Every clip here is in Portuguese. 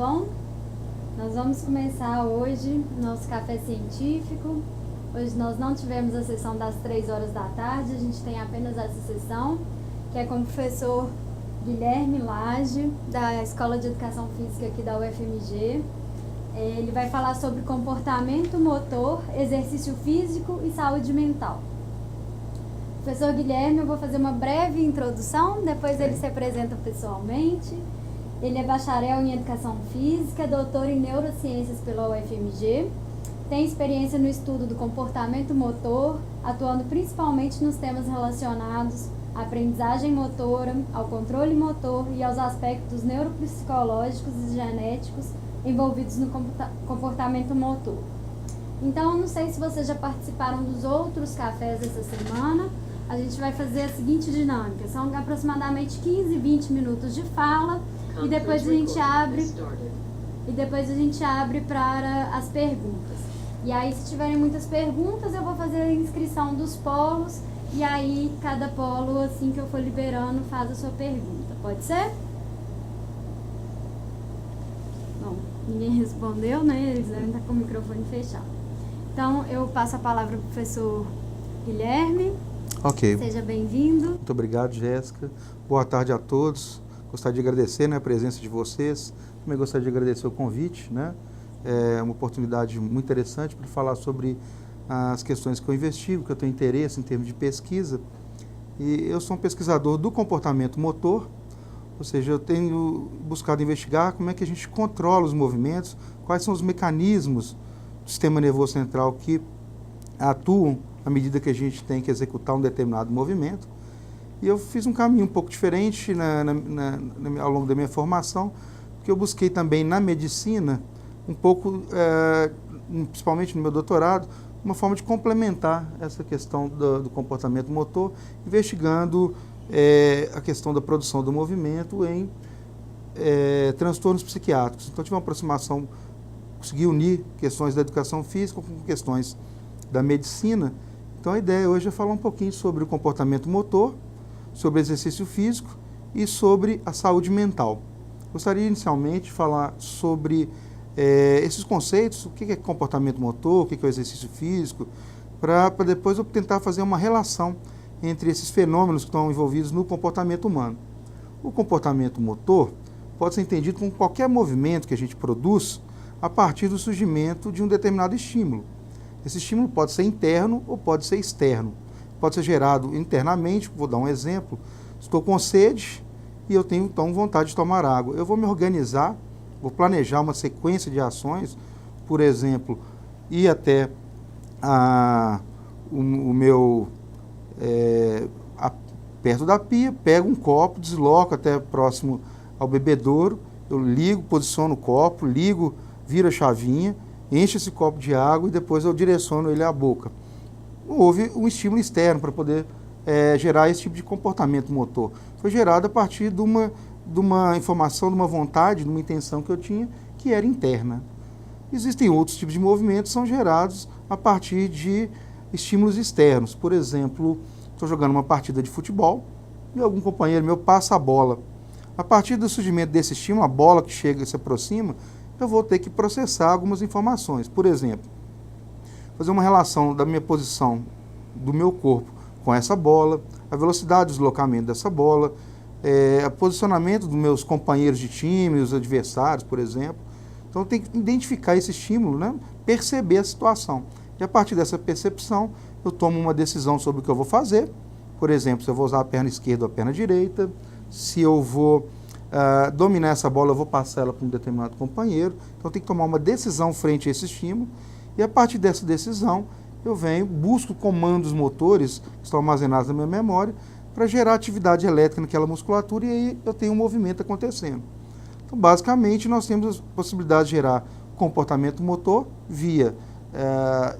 bom? Nós vamos começar hoje nosso café científico. Hoje nós não tivemos a sessão das 3 horas da tarde, a gente tem apenas essa sessão, que é com o professor Guilherme Lage, da Escola de Educação Física aqui da UFMG. Ele vai falar sobre comportamento motor, exercício físico e saúde mental. Professor Guilherme, eu vou fazer uma breve introdução, depois ele se apresenta pessoalmente. Ele é bacharel em Educação Física, doutor em Neurociências pela UFMG, tem experiência no estudo do comportamento motor, atuando principalmente nos temas relacionados à aprendizagem motora, ao controle motor e aos aspectos neuropsicológicos e genéticos envolvidos no comportamento motor. Então, não sei se vocês já participaram dos outros cafés dessa semana. A gente vai fazer a seguinte dinâmica: são aproximadamente 15, 20 minutos de fala e depois a gente abre para as perguntas. E aí, se tiverem muitas perguntas, eu vou fazer a inscrição dos polos e aí cada polo, assim que eu for liberando, faz a sua pergunta. Pode ser? Bom, ninguém respondeu, né? Eles devem estar com o microfone fechado. Então, eu passo a palavra para o professor Guilherme. Ok. Seja bem-vindo. Muito obrigado, Jéssica. Boa tarde a todos. Gostaria de agradecer, a presença de vocês. Também gostaria de agradecer o convite, É uma oportunidade muito interessante para falar sobre as questões que eu investigo, que eu tenho interesse em termos de pesquisa. E eu sou um pesquisador do comportamento motor, ou seja, eu tenho buscado investigar como é que a gente controla os movimentos, quais são os mecanismos do sistema nervoso central que atuam à medida que a gente tem que executar um determinado movimento. E eu fiz um caminho um pouco diferente ao longo da minha formação, porque eu busquei também na medicina, um pouco, principalmente no meu doutorado, uma forma de complementar essa questão do comportamento motor, investigando a questão da produção do movimento em transtornos psiquiátricos. Então, tive uma aproximação, consegui unir questões da educação física com questões da medicina. Então, a ideia hoje é falar um pouquinho sobre o comportamento motor, sobre exercício físico e sobre a saúde mental. Gostaria inicialmente de falar sobre esses conceitos, o que é comportamento motor, o que é o exercício físico, para depois eu tentar fazer uma relação entre esses fenômenos que estão envolvidos no comportamento humano. O comportamento motor pode ser entendido como qualquer movimento que a gente produz a partir do surgimento de um determinado estímulo. Esse estímulo pode ser interno ou pode ser externo. Pode ser gerado internamente, vou dar um exemplo. Estou com sede e eu tenho então vontade de tomar água. Eu vou me organizar, vou planejar uma sequência de ações, por exemplo, ir até perto da pia, pego um copo, desloco até próximo ao bebedouro, eu ligo, posiciono o copo, ligo, viro a chavinha, encho esse copo de água e depois eu direciono ele à boca. Houve um estímulo externo para poder gerar esse tipo de comportamento motor. Foi gerado a partir de uma informação, de uma vontade, de uma intenção que eu tinha, que era interna. Existem outros tipos de movimentos que são gerados a partir de estímulos externos. Por exemplo, estou jogando uma partida de futebol e algum companheiro meu passa a bola. A partir do surgimento desse estímulo, a bola que chega e se aproxima, eu vou ter que processar algumas informações. Por exemplo, fazer uma relação da minha posição do meu corpo com essa bola, a velocidade de deslocamento dessa bola, o posicionamento dos meus companheiros de time, os adversários, por exemplo. Então, eu tenho que identificar esse estímulo, perceber a situação. E a partir dessa percepção, eu tomo uma decisão sobre o que eu vou fazer. Por exemplo, se eu vou usar a perna esquerda ou a perna direita, se eu vou dominar essa bola, eu vou passar ela para um determinado companheiro. Então, eu tenho que tomar uma decisão frente a esse estímulo. E a partir dessa decisão, eu busco comandos motores que estão armazenados na minha memória para gerar atividade elétrica naquela musculatura e aí eu tenho um movimento acontecendo. Então, basicamente, nós temos a possibilidade de gerar comportamento motor via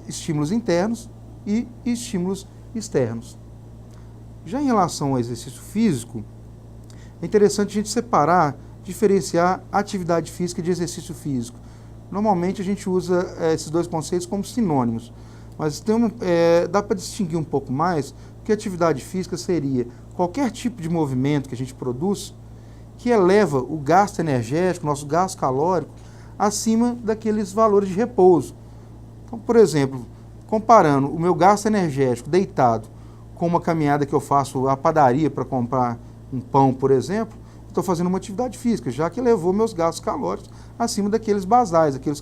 estímulos internos e estímulos externos. Já em relação ao exercício físico, é interessante a gente separar, diferenciar atividade física de exercício físico. Normalmente a gente usa esses dois conceitos como sinônimos, mas dá para distinguir um pouco mais, porque atividade física seria qualquer tipo de movimento que a gente produz que eleva o gasto energético, nosso gasto calórico, acima daqueles valores de repouso. Então, por exemplo, comparando o meu gasto energético deitado com uma caminhada que eu faço à padaria para comprar um pão, por exemplo, estou fazendo uma atividade física, já que elevou meus gastos calóricos acima daqueles basais, aqueles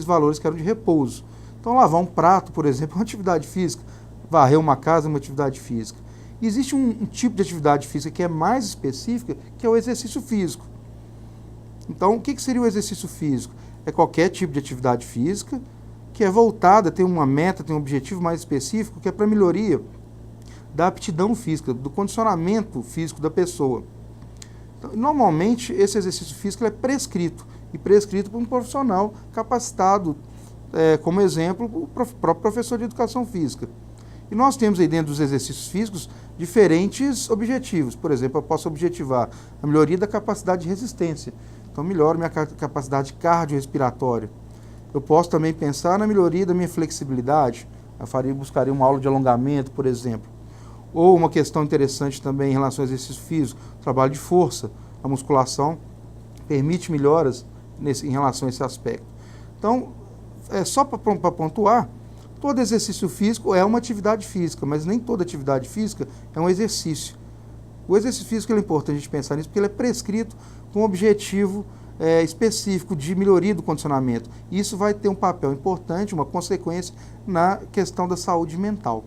valores que eram de repouso. Então, lavar um prato, por exemplo, é uma atividade física. Varrer uma casa é uma atividade física. E existe um tipo de atividade física que é mais específica, que é o exercício físico. Então, o que seria o exercício físico? É qualquer tipo de atividade física que é voltada, tem uma meta, tem um objetivo mais específico, que é para melhoria da aptidão física, do condicionamento físico da pessoa. Então, normalmente, esse exercício físico é prescrito, e prescrito por um profissional capacitado, como exemplo, o próprio professor de educação física. E nós temos aí dentro dos exercícios físicos diferentes objetivos. Por exemplo, eu posso objetivar a melhoria da capacidade de resistência. Então, melhoro minha capacidade cardiorrespiratória. Eu posso também pensar na melhoria da minha flexibilidade. Buscaria uma aula de alongamento, por exemplo. Ou uma questão interessante também em relação ao exercício físico, trabalho de força. A musculação permite melhoras em relação a esse aspecto. Então, só para pontuar, todo exercício físico é uma atividade física, mas nem toda atividade física é um exercício. O exercício físico é importante a gente pensar nisso, porque ele é prescrito com um objetivo específico de melhoria do condicionamento. E isso vai ter um papel importante, uma consequência na questão da saúde mental.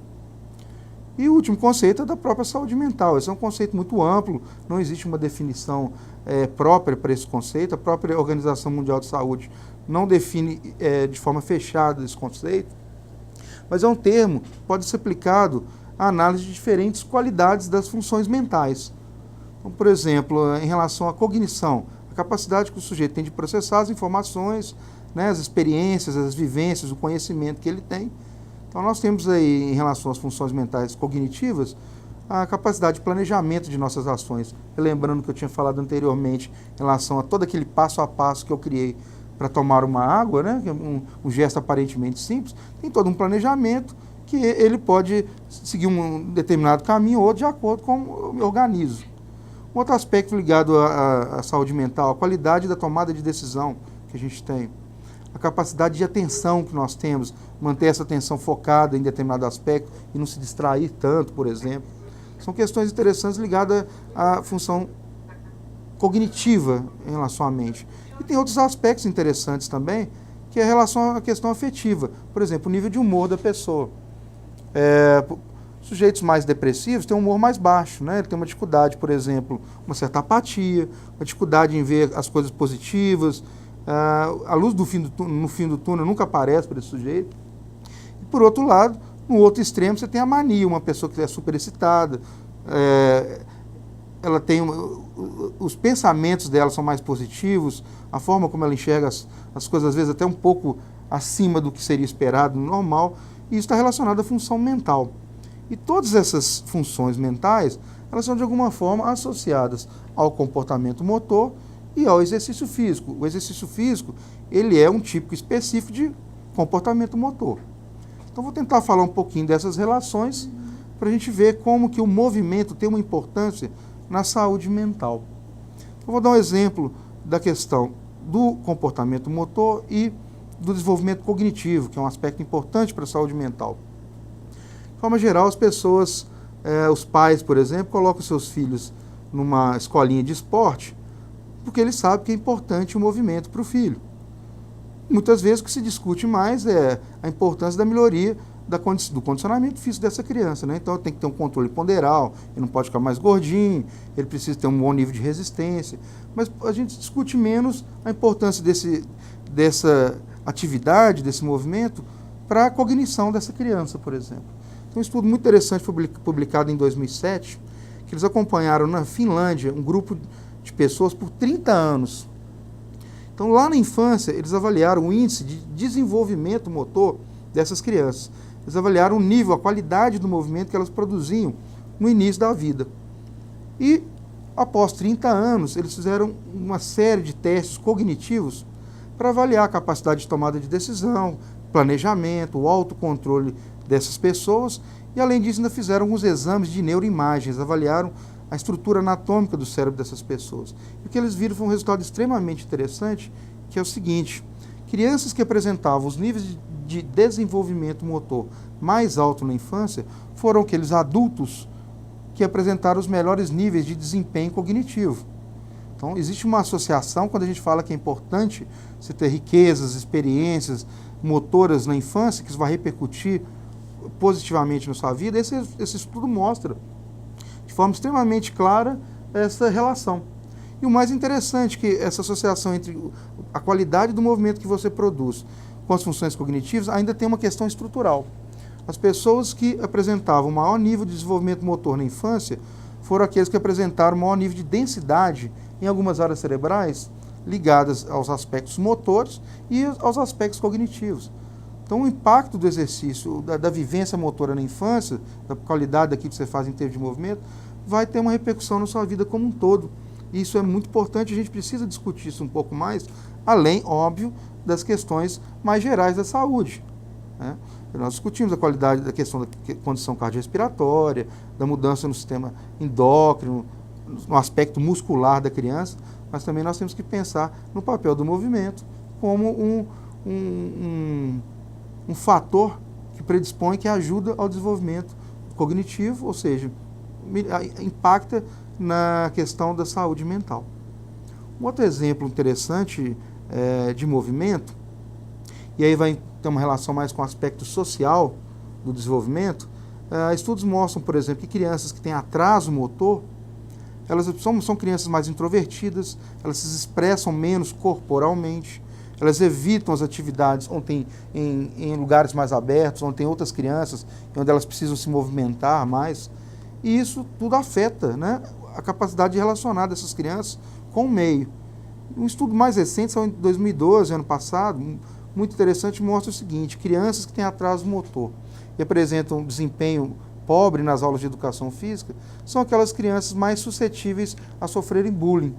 E o último conceito é da própria saúde mental. Esse é um conceito muito amplo, não existe uma definição própria para esse conceito. A própria Organização Mundial de Saúde não define de forma fechada esse conceito, mas é um termo que pode ser aplicado à análise de diferentes qualidades das funções mentais. Então, por exemplo, em relação à cognição, a capacidade que o sujeito tem de processar as informações, né, as experiências, as vivências, o conhecimento que ele tem. Então, nós temos aí, em relação às funções mentais cognitivas, a capacidade de planejamento de nossas ações. Lembrando que eu tinha falado anteriormente em relação a todo aquele passo a passo que eu criei para tomar uma água, né, que é um gesto aparentemente simples, tem todo um planejamento que ele pode seguir um determinado caminho ou outro de acordo com como eu me organizo. Um outro aspecto ligado à saúde mental, a qualidade da tomada de decisão que a gente tem. A capacidade de atenção que nós temos, manter essa atenção focada em determinado aspecto e não se distrair tanto, por exemplo. São questões interessantes ligadas à função cognitiva em relação à mente. E tem outros aspectos interessantes também, que é em relação à questão afetiva. Por exemplo, o nível de humor da pessoa. Sujeitos mais depressivos têm um humor mais baixo, né? Ele tem uma dificuldade, por exemplo, uma certa apatia, uma dificuldade em ver as coisas positivas. A luz no fim do túnel nunca aparece para esse sujeito. E, por outro lado, no outro extremo, você tem a mania, uma pessoa que é super excitada, ela tem os pensamentos dela são mais positivos, a forma como ela enxerga as coisas, às vezes, até um pouco acima do que seria esperado no normal, e isso está relacionado à função mental. E todas essas funções mentais, elas são de alguma forma associadas ao comportamento motor e ao exercício físico. O exercício físico, ele é um tipo específico de comportamento motor. Então, vou tentar falar um pouquinho dessas relações para a gente ver como que o movimento tem uma importância na saúde mental. Eu vou dar um exemplo da questão do comportamento motor e do desenvolvimento cognitivo, que é um aspecto importante para a saúde mental. De forma geral, as pessoas, os pais, por exemplo, colocam seus filhos numa escolinha de esporte porque eles sabem que é importante o movimento para o filho. Muitas vezes o que se discute mais é a importância da melhoria do condicionamento físico dessa criança, né? Então tem que ter um controle ponderal, ele não pode ficar mais gordinho, ele precisa ter um bom nível de resistência, mas a gente discute menos a importância dessa atividade, desse movimento, para a cognição dessa criança, por exemplo. Tem um estudo muito interessante publicado em 2007, que eles acompanharam na Finlândia um grupo de pessoas por 30 anos. Então, lá na infância, eles avaliaram o índice de desenvolvimento motor dessas crianças. Eles avaliaram o nível, a qualidade do movimento que elas produziam no início da vida. E, após 30 anos, eles fizeram uma série de testes cognitivos para avaliar a capacidade de tomada de decisão, planejamento, o autocontrole dessas pessoas. E, além disso, ainda fizeram alguns exames de neuroimagens, avaliaram a estrutura anatômica do cérebro dessas pessoas. E o que eles viram foi um resultado extremamente interessante, que é o seguinte: crianças que apresentavam os níveis de desenvolvimento motor mais alto na infância foram aqueles adultos que apresentaram os melhores níveis de desempenho cognitivo. Então, existe uma associação, quando a gente fala que é importante você ter riquezas, experiências motoras na infância, que isso vai repercutir positivamente na sua vida. Esse estudo mostra de forma extremamente clara essa relação. E o mais interessante é que essa associação entre a qualidade do movimento que você produz com as funções cognitivas ainda tem uma questão estrutural. As pessoas que apresentavam maior nível de desenvolvimento motor na infância foram aqueles que apresentaram maior nível de densidade em algumas áreas cerebrais ligadas aos aspectos motores e aos aspectos cognitivos. Então, o impacto do exercício, da vivência motora na infância, da qualidade daquilo que você faz em termos de movimento, vai ter uma repercussão na sua vida como um todo. E isso é muito importante, a gente precisa discutir isso um pouco mais, além, óbvio, das questões mais gerais da saúde, né? Nós discutimos a qualidade da questão da condição cardiorrespiratória, da mudança no sistema endócrino, no aspecto muscular da criança, mas também nós temos que pensar no papel do movimento como um fator que predispõe, que ajuda ao desenvolvimento cognitivo, ou seja, impacta na questão da saúde mental. Um outro exemplo interessante de movimento, e aí vai ter uma relação mais com o aspecto social do desenvolvimento, estudos mostram, por exemplo, que crianças que têm atraso motor, elas são crianças mais introvertidas, elas se expressam menos corporalmente, elas evitam as atividades onde em lugares mais abertos, onde tem outras crianças, onde elas precisam se movimentar mais. E isso tudo afeta, né, a capacidade de relacionar dessas crianças com o meio. Um estudo mais recente, saiu em 2012, ano passado, muito interessante, mostra o seguinte: crianças que têm atraso motor e apresentam desempenho pobre nas aulas de educação física, são aquelas crianças mais suscetíveis a sofrerem bullying.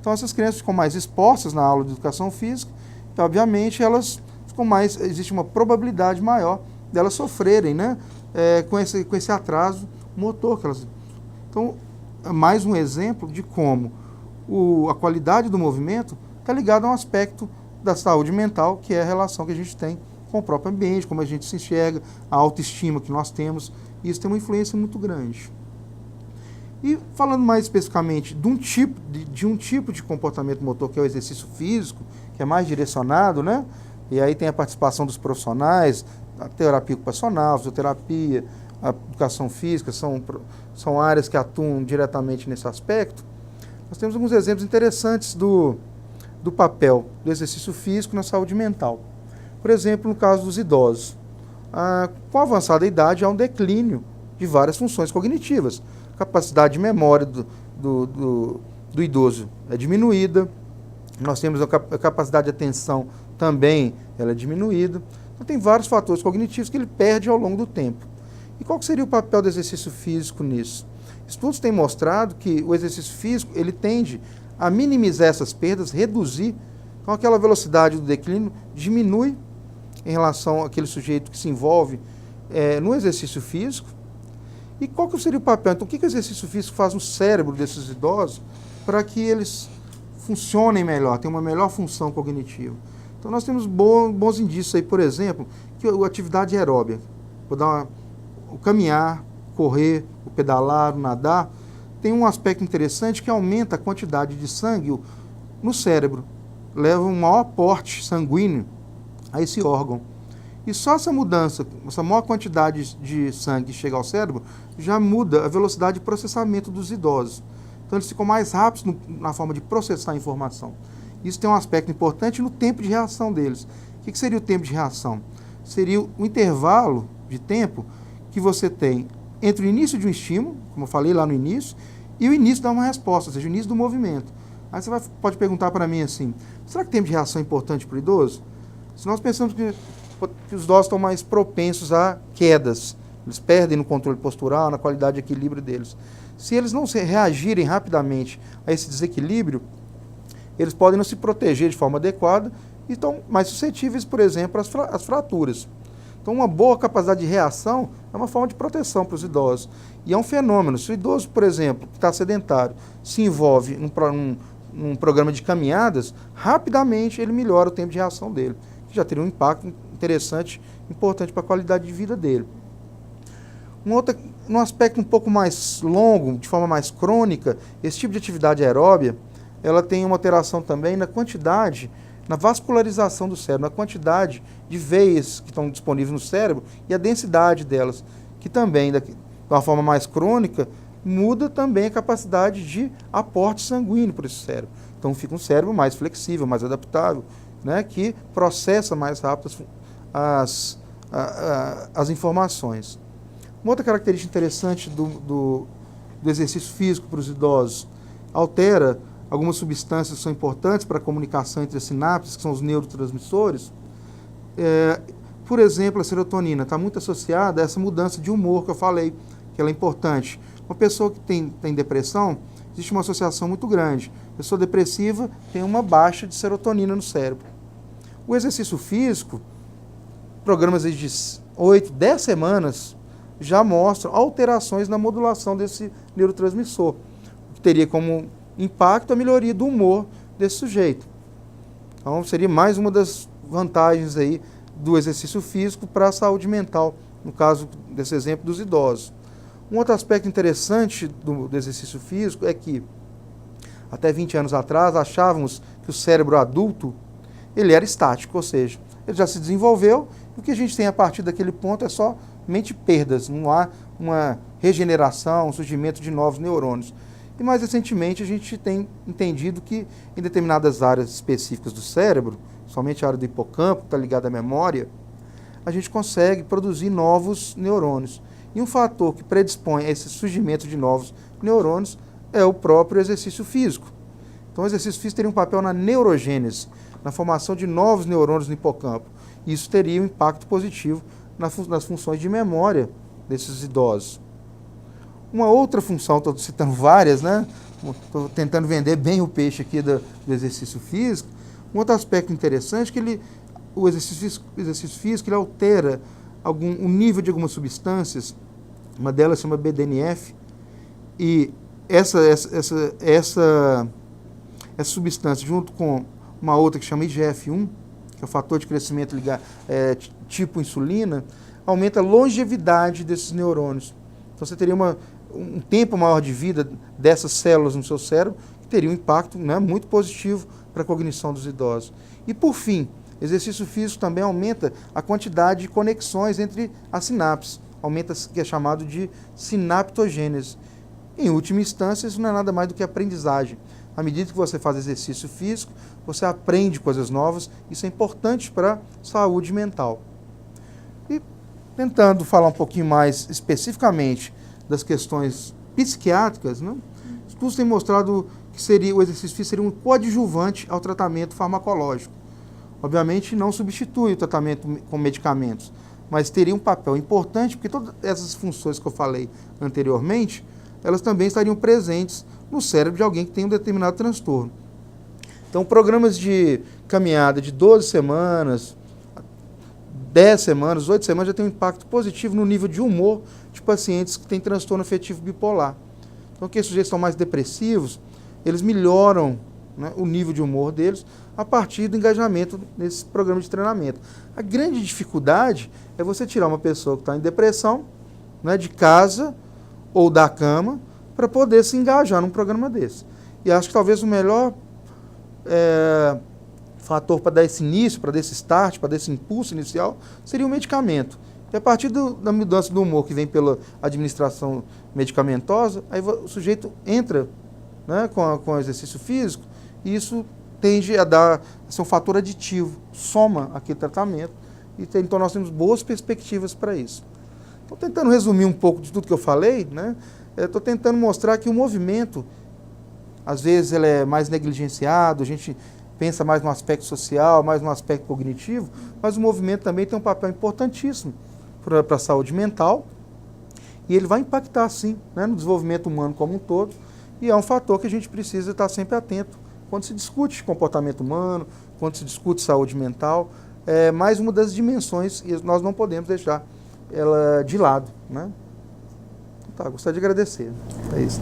Então, essas crianças ficam mais expostas na aula de educação física e, obviamente, elas ficam mais, existe uma probabilidade maior delas sofrerem, né, com esse atraso motor que elas... Então, é mais um exemplo de como a qualidade do movimento está ligada a um aspecto da saúde mental, que é a relação que a gente tem com o próprio ambiente, como a gente se enxerga, a autoestima que nós temos. Isso tem uma influência muito grande. E falando mais especificamente de um tipo de comportamento motor, que é o exercício físico, que é mais direcionado, né? E aí tem a participação dos profissionais, a terapia ocupacional, a fisioterapia, a educação física, são áreas que atuam diretamente nesse aspecto. Nós temos alguns exemplos interessantes do papel do exercício físico na saúde mental. Por exemplo, no caso dos idosos. Com a avançada idade, há um declínio de várias funções cognitivas. A capacidade de memória do idoso é diminuída. Nós temos a capacidade de atenção também, ela é diminuída. Então, tem vários fatores cognitivos que ele perde ao longo do tempo. E qual que seria o papel do exercício físico nisso? Estudos têm mostrado que o exercício físico ele tende a minimizar essas perdas, reduzir. Então, aquela velocidade do declínio diminui em relação àquele sujeito que se envolve no exercício físico. E qual que seria o papel? Então, o que o exercício físico faz no cérebro desses idosos para que eles funcionem melhor, tenham uma melhor função cognitiva? Então, nós temos bons indícios aí, por exemplo, que a atividade aeróbica, o caminhar, correr, o pedalar, o nadar, tem um aspecto interessante que aumenta a quantidade de sangue no cérebro, leva um maior aporte sanguíneo a esse órgão. E só essa mudança, essa maior quantidade de sangue que chega ao cérebro, já muda a velocidade de processamento dos idosos. Então eles ficam mais rápidos na forma de processar a informação. Isso tem um aspecto importante no tempo de reação deles. O que seria o tempo de reação? Seria o intervalo de tempo que você tem entre o início de um estímulo, como eu falei lá no início, e o início de uma resposta, ou seja, o início do movimento. Aí você pode perguntar para mim assim, será que o tempo de reação é importante para o idoso? Se nós pensamos que os idosos estão mais propensos a quedas, eles perdem no controle postural, na qualidade de equilíbrio deles. Se eles não reagirem rapidamente a esse desequilíbrio, eles podem não se proteger de forma adequada e estão mais suscetíveis, por exemplo, às fraturas. Então, uma boa capacidade de reação é uma forma de proteção para os idosos. E é um fenômeno. Se o idoso, por exemplo, que está sedentário, se envolve num programa de caminhadas, rapidamente ele melhora o tempo de reação dele, que já teria um impacto interessante, importante para a qualidade de vida dele. Num aspecto um pouco mais longo, de forma mais crônica, esse tipo de atividade aeróbia, ela tem uma alteração também na quantidade, na vascularização do cérebro, na quantidade de veias que estão disponíveis no cérebro e a densidade delas, que também, de uma forma mais crônica, muda também a capacidade de aporte sanguíneo para esse cérebro. Então fica um cérebro mais flexível, mais adaptável, né, que processa mais rápido as informações. Uma outra característica interessante do exercício físico para os idosos, altera algumas substâncias que são importantes para a comunicação entre as sinapses, que são os neurotransmissores. Por exemplo, a serotonina está muito associada a essa mudança de humor que eu falei, que ela é importante. Uma pessoa que tem depressão, existe uma associação muito grande. A pessoa depressiva tem uma baixa de serotonina no cérebro. O exercício físico, programas de 8, 10 semanas, já mostram alterações na modulação desse neurotransmissor, o que teria como impacto a melhoria do humor desse sujeito. Então, seria mais uma das vantagens aí do exercício físico para a saúde mental, no caso desse exemplo dos idosos. Um outro aspecto interessante do exercício físico é que, até 20 anos atrás, achávamos que o cérebro adulto ele era estático, ou seja, ele já se desenvolveu e o que a gente tem a partir daquele ponto é somente perdas, não há uma regeneração, um surgimento de novos neurônios. E mais recentemente a gente tem entendido que em determinadas áreas específicas do cérebro, somente a área do hipocampo, que está ligada à memória, a gente consegue produzir novos neurônios. E um fator que predispõe a esse surgimento de novos neurônios é o próprio exercício físico. Então o exercício físico teria um papel na neurogênese, na formação de novos neurônios no hipocampo. E isso teria um impacto positivo nas funções de memória desses idosos. Uma outra função, estou citando várias, né? Estou tentando vender bem o peixe aqui do exercício físico. Um outro aspecto interessante é que o exercício físico ele altera o nível de algumas substâncias, uma delas se chama BDNF, e essa substância, junto com uma outra que chama IGF-1, que é o fator de crescimento tipo insulina, aumenta a longevidade desses neurônios. Então você teria um tempo maior de vida dessas células no seu cérebro, que teria um impacto, né, muito positivo para a cognição dos idosos. E por fim, exercício físico também aumenta a quantidade de conexões entre as sinapses, aumenta o que é chamado de sinaptogênese. Em última instância, isso não é nada mais do que aprendizagem. À medida que você faz exercício físico, você aprende coisas novas, isso é importante para a saúde mental. E tentando falar um pouquinho mais especificamente das questões psiquiátricas, né? Estudos têm mostrado que o exercício físico seria um coadjuvante ao tratamento farmacológico. Obviamente não substitui o tratamento com medicamentos, mas teria um papel importante, porque todas essas funções que eu falei anteriormente, elas também estariam presentes no cérebro de alguém que tem um determinado transtorno. Então, programas de caminhada de 12 semanas, 10 semanas, 8 semanas já tem um impacto positivo no nível de humor de pacientes que têm transtorno afetivo bipolar. Então, aqueles sujeitos que são mais depressivos, eles melhoram, né, o nível de humor deles a partir do engajamento nesse programa de treinamento. A grande dificuldade é você tirar uma pessoa que está em depressão, né, de casa ou da cama para poder se engajar num programa desse. E acho que talvez o melhor fator para dar esse início, para dar esse start, para dar esse impulso inicial, seria o medicamento. E a partir da mudança do humor que vem pela administração medicamentosa, aí o sujeito entra, né, com o exercício físico, e isso tende a ser um fator aditivo, soma aquele tratamento, e então nós temos boas perspectivas para isso. Estou tentando resumir um pouco de tudo que eu falei, né? Estou tentando mostrar que o movimento, às vezes, ele é mais negligenciado, a gente pensa mais no aspecto social, mais no aspecto cognitivo, mas o movimento também tem um papel importantíssimo para a saúde mental, e ele vai impactar, sim, né, no desenvolvimento humano como um todo, e é um fator que a gente precisa estar sempre atento quando se discute comportamento humano, quando se discute saúde mental, mais uma das dimensões e nós não podemos deixar ela de lado, né? Tá, gostaria de agradecer. É isso.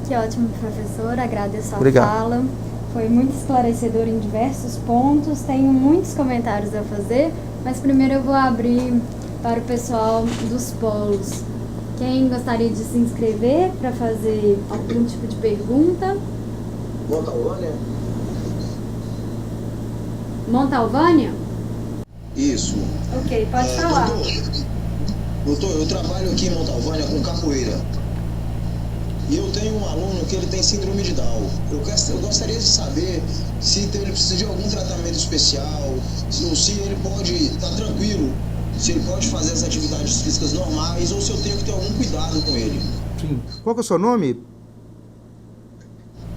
Que ótimo, professor. Agradeço a Obrigado. fala. Foi muito esclarecedor em diversos pontos. Tenho muitos comentários a fazer, mas primeiro eu vou abrir para o pessoal dos polos. Quem gostaria de se inscrever para fazer algum tipo de pergunta? Montalvânia? Montalvânia? Isso. Ok, pode falar. Doutor, eu trabalho aqui em Montalvânia com capoeira. E eu tenho um aluno que ele tem síndrome de Down. Eu gostaria de saber se ele precisa de algum tratamento especial, se ele pode estar tranquilo, se ele pode fazer as atividades físicas normais ou se eu tenho que ter algum cuidado com ele. Sim. Qual que é o seu nome?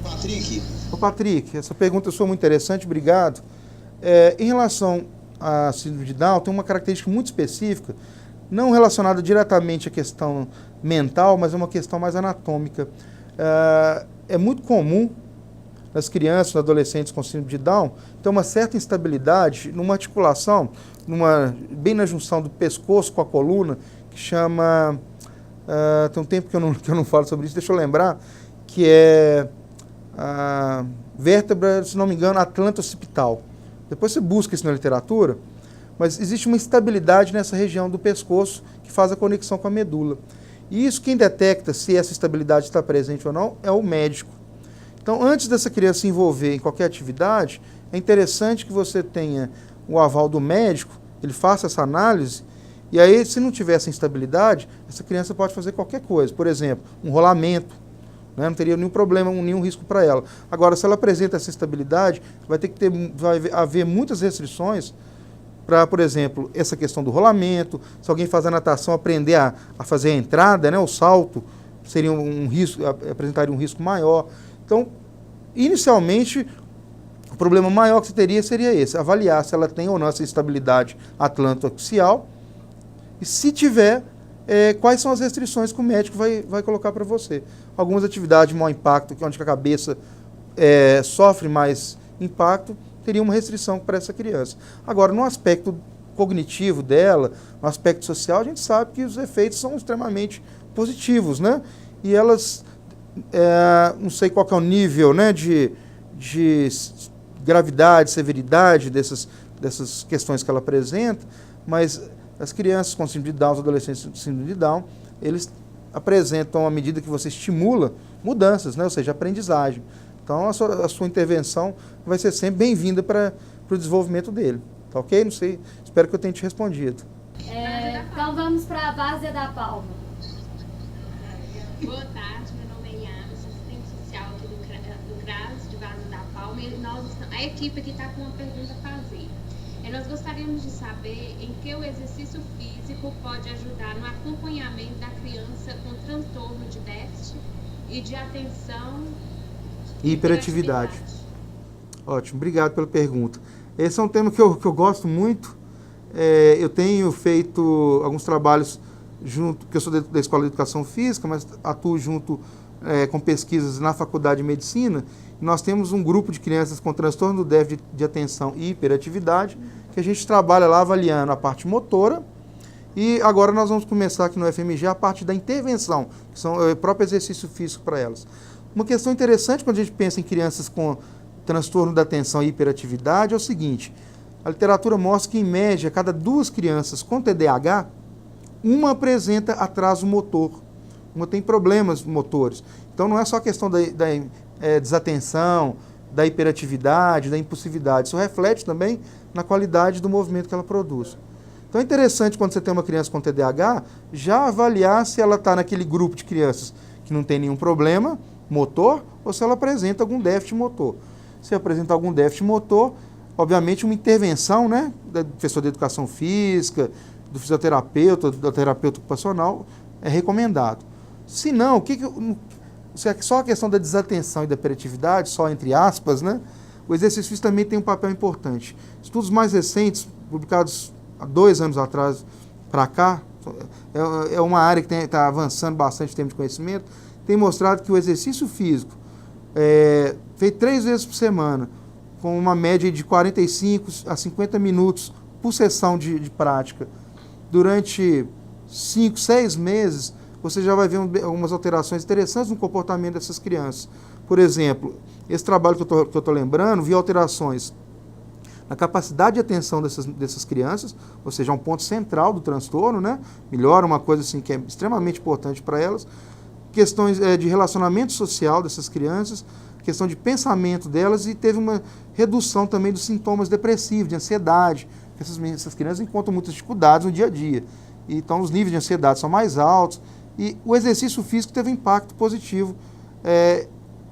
Patrick. Ô Patrick, essa pergunta sua muito interessante, obrigado. Em relação à síndrome de Down, tem uma característica muito específica, não relacionada diretamente à questão mental, mas é uma questão mais anatômica. É muito comum nas crianças, nos adolescentes com síndrome de Down, ter uma certa instabilidade numa articulação, bem na junção do pescoço com a coluna, que chama... tem um tempo que eu não falo sobre isso, deixa eu lembrar, que é a vértebra, se não me engano, atlanto-occipital. Depois você busca isso na literatura, mas existe uma instabilidade nessa região do pescoço que faz a conexão com a medula. E isso, quem detecta se essa estabilidade está presente ou não, é o médico. Então, antes dessa criança se envolver em qualquer atividade, é interessante que você tenha o aval do médico, ele faça essa análise, e aí, se não tiver essa instabilidade, essa criança pode fazer qualquer coisa. Por exemplo, um rolamento, né? Não teria nenhum problema, nenhum risco para ela. Agora, se ela apresenta essa instabilidade, vai haver muitas restrições para, por exemplo, essa questão do rolamento, se alguém faz a natação, aprender a fazer a entrada, né, o salto, seria um risco, apresentaria um risco maior. Então, inicialmente, o problema maior que você teria seria esse, avaliar se ela tem ou não essa estabilidade atlanto-axial, e se tiver, quais são as restrições que o médico vai colocar para você. Algumas atividades de maior impacto, onde a cabeça sofre mais impacto, teria uma restrição para essa criança. Agora, no aspecto cognitivo dela, no aspecto social, a gente sabe que os efeitos são extremamente positivos, né? E elas, não sei qual que é o nível, né, de gravidade, severidade dessas questões que ela apresenta, mas as crianças com síndrome de Down, os adolescentes com síndrome de Down, eles apresentam, à medida que você estimula, mudanças, né? Ou seja, aprendizagem. Então, a sua intervenção vai ser sempre bem-vinda para o desenvolvimento dele. Tá ok? Não sei, espero que eu tenha te respondido. Então, vamos para a Várzea da Palma. Boa tarde, meu nome é Iana, sou assistente social aqui do CRAS de Várzea da Palma. E a equipe aqui está com uma pergunta a fazer. Nós gostaríamos de saber em que o exercício físico pode ajudar no acompanhamento da criança com transtorno de déficit e de atenção e hiperatividade. Ótimo, obrigado pela pergunta. Esse é um tema que eu gosto muito. Eu tenho feito alguns trabalhos junto, porque eu sou da Escola de Educação Física, mas atuo junto com pesquisas na Faculdade de Medicina. E nós temos um grupo de crianças com transtorno do déficit de atenção e hiperatividade, que a gente trabalha lá avaliando a parte motora. E agora nós vamos começar aqui no FMG a parte da intervenção, que são o próprio exercício físico para elas. Uma questão interessante quando a gente pensa em crianças com transtorno da atenção e hiperatividade é o seguinte: a literatura mostra que, em média, cada 2 crianças com TDAH, uma apresenta atraso motor, uma tem problemas motores. Então não é só a questão da desatenção, da hiperatividade, da impulsividade, isso reflete também na qualidade do movimento que ela produz. Então é interessante, quando você tem uma criança com TDAH, já avaliar se ela está naquele grupo de crianças que não tem nenhum problema motor ou se ela apresenta algum déficit motor. Se apresenta algum déficit motor, obviamente uma intervenção, né, da professora de educação física, do fisioterapeuta, do terapeuta ocupacional, é recomendado. Se não, se é só a questão da desatenção e da hiperatividade, só entre aspas, né, o exercício físico também tem um papel importante. Estudos mais recentes, publicados há 2 anos atrás para cá, é uma área que está avançando bastante em termos de conhecimento, tem mostrado que o exercício físico, feito 3 vezes por semana, com uma média de 45 a 50 minutos por sessão de prática, durante 5, 6 meses, você já vai ver algumas alterações interessantes no comportamento dessas crianças. Por exemplo, esse trabalho que eu estou lembrando, viu alterações na capacidade de atenção dessas crianças, ou seja, um ponto central do transtorno, né? Melhora uma coisa assim que é extremamente importante para elas. Questões de relacionamento social dessas crianças, questão de pensamento delas, e teve uma redução também dos sintomas depressivos, de ansiedade. Essas crianças encontram muitas dificuldades no dia a dia. Então, os níveis de ansiedade são mais altos. E o exercício físico teve impacto positivo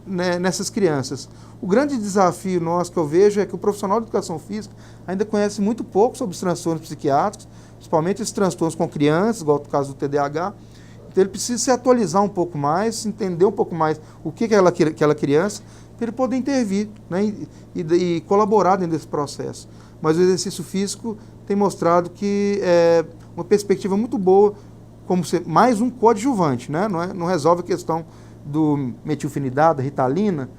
nessas crianças. O grande desafio nosso que eu vejo é que o profissional de educação física ainda conhece muito pouco sobre os transtornos psiquiátricos, principalmente esses transtornos com crianças, igual o caso do TDAH. Então, ele precisa se atualizar um pouco mais, entender um pouco mais o que é aquela criança, para ele poder intervir, né, e colaborar dentro desse processo. Mas o exercício físico tem mostrado que é uma perspectiva muito boa, como ser mais um coadjuvante, né? Não resolve a questão do metilfenidato, da Ritalina,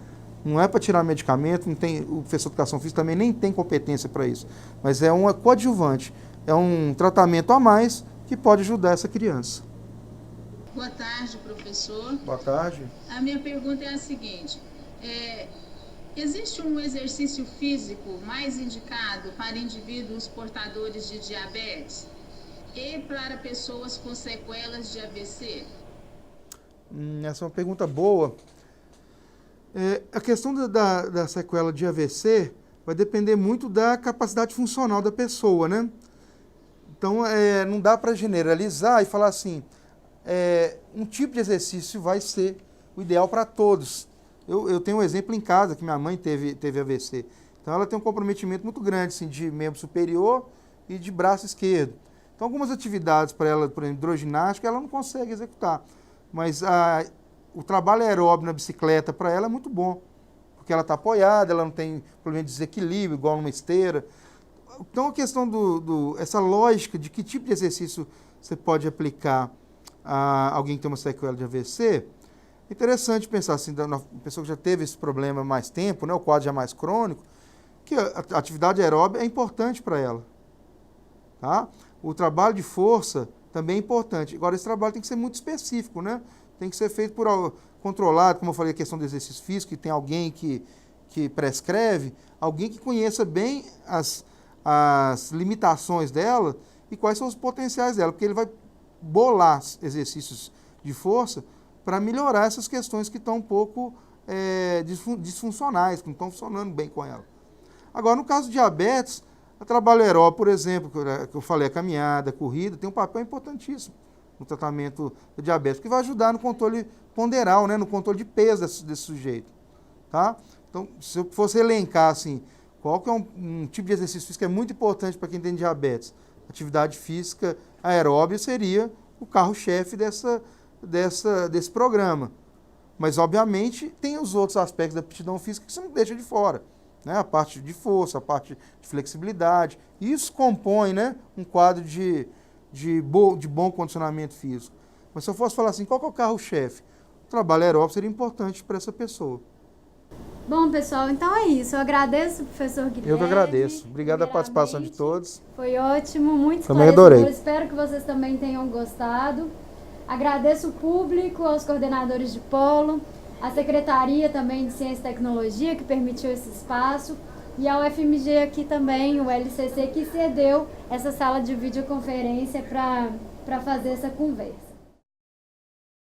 não é para tirar medicamento, não tem, o professor de educação física também nem tem competência para isso, mas é um coadjuvante, é um tratamento a mais que pode ajudar essa criança. Boa tarde, professor. Boa tarde. A minha pergunta é a seguinte: existe um exercício físico mais indicado para indivíduos portadores de diabetes e para pessoas com sequelas de AVC? Essa é uma pergunta boa. A questão da sequela de AVC vai depender muito da capacidade funcional da pessoa, né? Então, não dá para generalizar e falar assim, um tipo de exercício vai ser o ideal para todos. Eu tenho um exemplo em casa, que minha mãe teve AVC. Então, ela tem um comprometimento muito grande, assim, de membro superior e de braço esquerdo. Então, algumas atividades para ela, por exemplo, hidroginástica, ela não consegue executar. Mas o trabalho aeróbio na bicicleta para ela é muito bom, porque ela está apoiada, ela não tem problema de desequilíbrio, igual numa esteira. Então, a questão essa lógica de que tipo de exercício você pode aplicar a alguém que tem uma sequela de AVC, é interessante pensar assim, na pessoa que já teve esse problema há mais tempo, né, o quadro já é mais crônico, que a atividade aeróbica é importante para ela. Tá? O trabalho de força também é importante. Agora, esse trabalho tem que ser muito específico, né? Tem que ser feito controlado, como eu falei, a questão do exercício físico, que tem alguém que prescreve, alguém que conheça bem as limitações dela e quais são os potenciais dela, porque ele vai bolar exercícios de força para melhorar essas questões que estão um pouco disfuncionais, que não estão funcionando bem com ela. Agora, no caso de diabetes, o trabalho aeróbico, por exemplo, que eu falei, a caminhada, a corrida, tem um papel importantíssimo no tratamento do diabetes, que vai ajudar no controle ponderal, né, no controle de peso desse sujeito. Tá? Então, se eu fosse elencar assim, qual que é um tipo de exercício físico que é muito importante para quem tem diabetes, atividade física aeróbica seria o carro-chefe desse programa. Mas, obviamente, tem os outros aspectos da aptidão física que você não deixa de fora. Né? A parte de força, a parte de flexibilidade. Isso compõe, né, um quadro de bom condicionamento físico. Mas se eu fosse falar assim, qual que é o carro-chefe? O trabalho aeróbico seria importante para essa pessoa. Bom, pessoal, então é isso. Eu agradeço, professor Guilherme. Eu que agradeço. Obrigado pela participação de todos. Foi ótimo, muito Também esclarecedor. adorei. Espero que vocês também tenham gostado. Agradeço o público, aos coordenadores de polo, a Secretaria também de Ciência e Tecnologia, que permitiu esse espaço, e ao FMG aqui também, o LCC, que cedeu essa sala de videoconferência para fazer essa conversa.